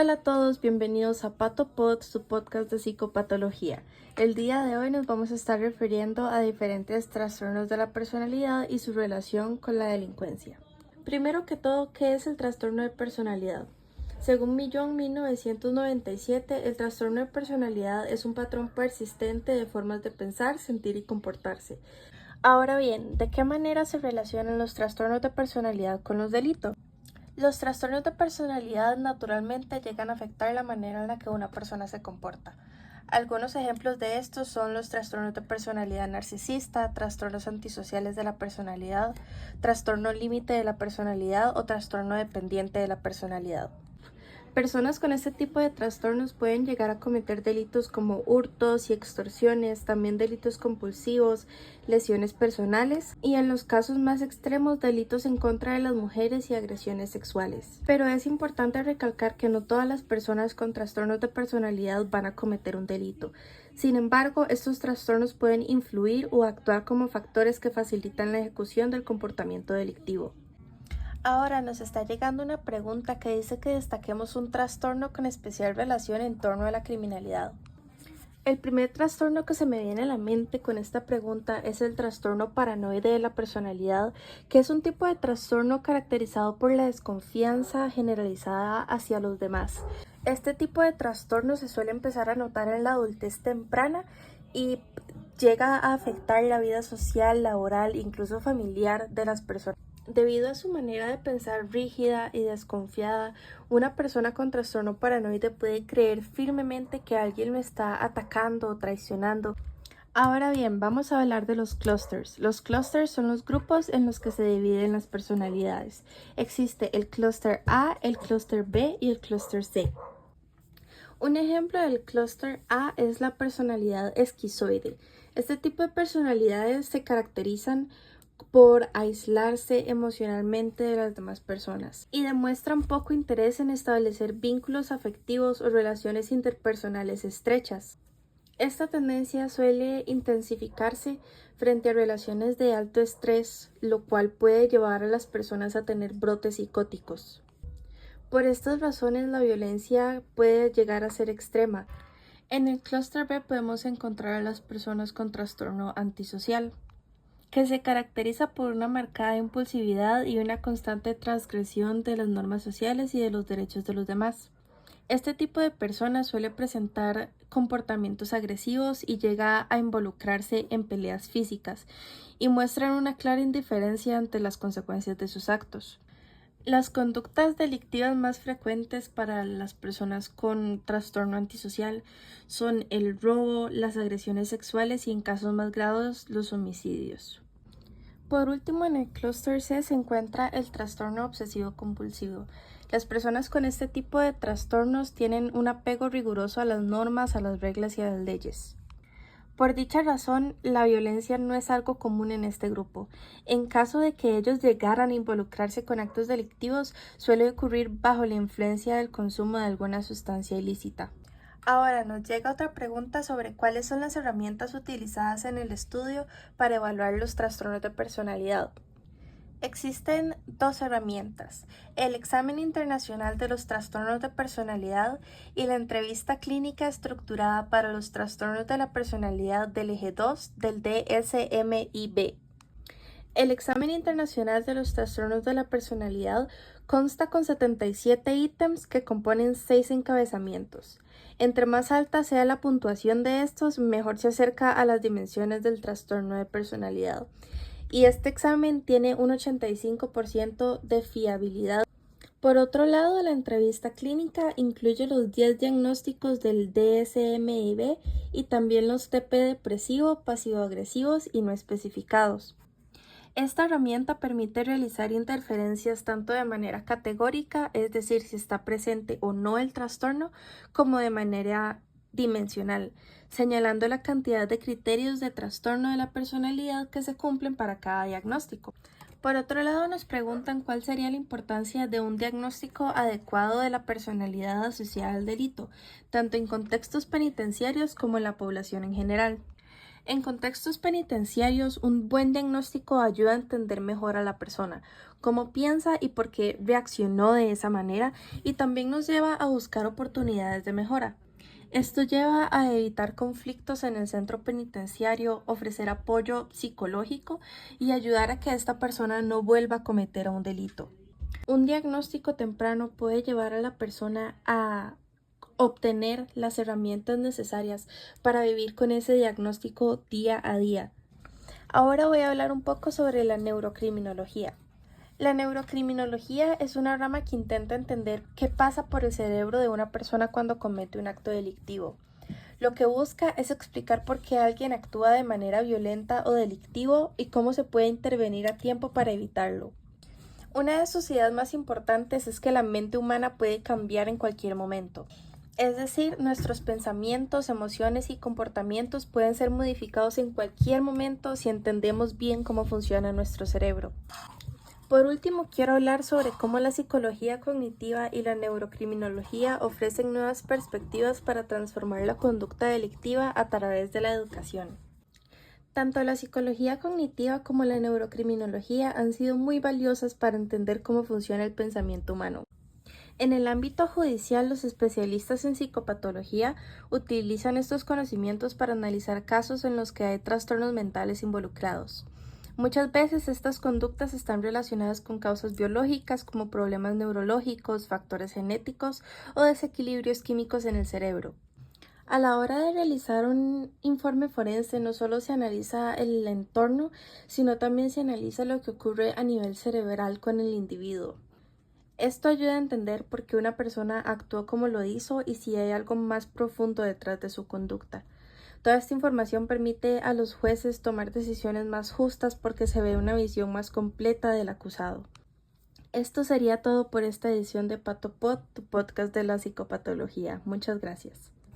Hola a todos, bienvenidos a PatoPod, su podcast de psicopatología. El día de hoy nos vamos a estar refiriendo a diferentes trastornos de la personalidad y su relación con la delincuencia. Primero que todo, ¿qué es el trastorno de personalidad? Según Millón 1997, el trastorno de personalidad es un patrón persistente de formas de pensar, sentir y comportarse. Ahora bien, ¿de qué manera se relacionan los trastornos de personalidad con los delitos? Los trastornos de personalidad naturalmente llegan a afectar la manera en la que una persona se comporta. Algunos ejemplos de estos son los trastornos de personalidad narcisista, trastornos antisociales de la personalidad, trastorno límite de la personalidad o trastorno dependiente de la personalidad. Personas con este tipo de trastornos pueden llegar a cometer delitos como hurtos y extorsiones, también delitos compulsivos, lesiones personales y en los casos más extremos delitos en contra de las mujeres y agresiones sexuales. Pero es importante recalcar que no todas las personas con trastornos de personalidad van a cometer un delito. Sin embargo, estos trastornos pueden influir o actuar como factores que facilitan la ejecución del comportamiento delictivo. Ahora nos está llegando una pregunta que dice que destaquemos un trastorno con especial relación en torno a la criminalidad. El primer trastorno que se me viene a la mente con esta pregunta es el trastorno paranoide de la personalidad, que es un tipo de trastorno caracterizado por la desconfianza generalizada hacia los demás. Este tipo de trastorno se suele empezar a notar en la adultez temprana y llega a afectar la vida social, laboral, incluso familiar de las personas. Debido a su manera de pensar rígida y desconfiada, una persona con trastorno paranoide puede creer firmemente que alguien lo está atacando o traicionando. Ahora bien, vamos a hablar de los clusters. Los clusters son los grupos en los que se dividen las personalidades. Existe el clúster A, el clúster B y el clúster C. Un ejemplo del clúster A es la personalidad esquizoide. Este tipo de personalidades se caracterizan por aislarse emocionalmente de las demás personas y demuestran poco interés en establecer vínculos afectivos o relaciones interpersonales estrechas. Esta tendencia suele intensificarse frente a relaciones de alto estrés, lo cual puede llevar a las personas a tener brotes psicóticos. Por estas razones, la violencia puede llegar a ser extrema. En el clúster B podemos encontrar a las personas con trastorno antisocial, que se caracteriza por una marcada impulsividad y una constante transgresión de las normas sociales y de los derechos de los demás. Este tipo de personas suele presentar comportamientos agresivos y llega a involucrarse en peleas físicas y muestran una clara indiferencia ante las consecuencias de sus actos. Las conductas delictivas más frecuentes para las personas con trastorno antisocial son el robo, las agresiones sexuales y en casos más graves los homicidios. Por último, en el clúster C se encuentra el trastorno obsesivo compulsivo. Las personas con este tipo de trastornos tienen un apego riguroso a las normas, a las reglas y a las leyes. Por dicha razón, la violencia no es algo común en este grupo. En caso de que ellos llegaran a involucrarse con actos delictivos, suele ocurrir bajo la influencia del consumo de alguna sustancia ilícita. Ahora nos llega otra pregunta sobre cuáles son las herramientas utilizadas en el estudio para evaluar los trastornos de personalidad. Existen dos herramientas, el examen internacional de los trastornos de personalidad y la entrevista clínica estructurada para los trastornos de la personalidad del eje 2 del DSM-IV. El examen internacional de los trastornos de la personalidad consta con 77 ítems que componen 6 encabezamientos. Entre más alta sea la puntuación de estos, mejor se acerca a las dimensiones del trastorno de personalidad. Y este examen tiene un 85% de fiabilidad. Por otro lado, la entrevista clínica incluye los 10 diagnósticos del DSM-IV y también los TP depresivo, pasivo-agresivos y no especificados. Esta herramienta permite realizar interferencias tanto de manera categórica, es decir, si está presente o no el trastorno, como de manera dimensional, señalando la cantidad de criterios de trastorno de la personalidad que se cumplen para cada diagnóstico. Por otro lado, nos preguntan cuál sería la importancia de un diagnóstico adecuado de la personalidad asociada al delito, tanto en contextos penitenciarios como en la población en general. En contextos penitenciarios, un buen diagnóstico ayuda a entender mejor a la persona, cómo piensa y por qué reaccionó de esa manera, y también nos lleva a buscar oportunidades de mejora. Esto lleva a evitar conflictos en el centro penitenciario, ofrecer apoyo psicológico y ayudar a que esta persona no vuelva a cometer un delito. Un diagnóstico temprano puede llevar a la persona a obtener las herramientas necesarias para vivir con ese diagnóstico día a día. Ahora voy a hablar un poco sobre la neurocriminología. La neurocriminología es una rama que intenta entender qué pasa por el cerebro de una persona cuando comete un acto delictivo. Lo que busca es explicar por qué alguien actúa de manera violenta o delictivo y cómo se puede intervenir a tiempo para evitarlo. Una de sus ideas más importantes es que la mente humana puede cambiar en cualquier momento. Es decir, nuestros pensamientos, emociones y comportamientos pueden ser modificados en cualquier momento si entendemos bien cómo funciona nuestro cerebro. Por último, quiero hablar sobre cómo la psicología cognitiva y la neurocriminología ofrecen nuevas perspectivas para transformar la conducta delictiva a través de la educación. Tanto la psicología cognitiva como la neurocriminología han sido muy valiosas para entender cómo funciona el pensamiento humano. En el ámbito judicial, los especialistas en psicopatología utilizan estos conocimientos para analizar casos en los que hay trastornos mentales involucrados. Muchas veces estas conductas están relacionadas con causas biológicas como problemas neurológicos, factores genéticos o desequilibrios químicos en el cerebro. A la hora de realizar un informe forense no solo se analiza el entorno, sino también se analiza lo que ocurre a nivel cerebral con el individuo. Esto ayuda a entender por qué una persona actuó como lo hizo y si hay algo más profundo detrás de su conducta. Toda esta información permite a los jueces tomar decisiones más justas porque se ve una visión más completa del acusado. Esto sería todo por esta edición de PatoPod, tu podcast de la psicopatología. Muchas gracias.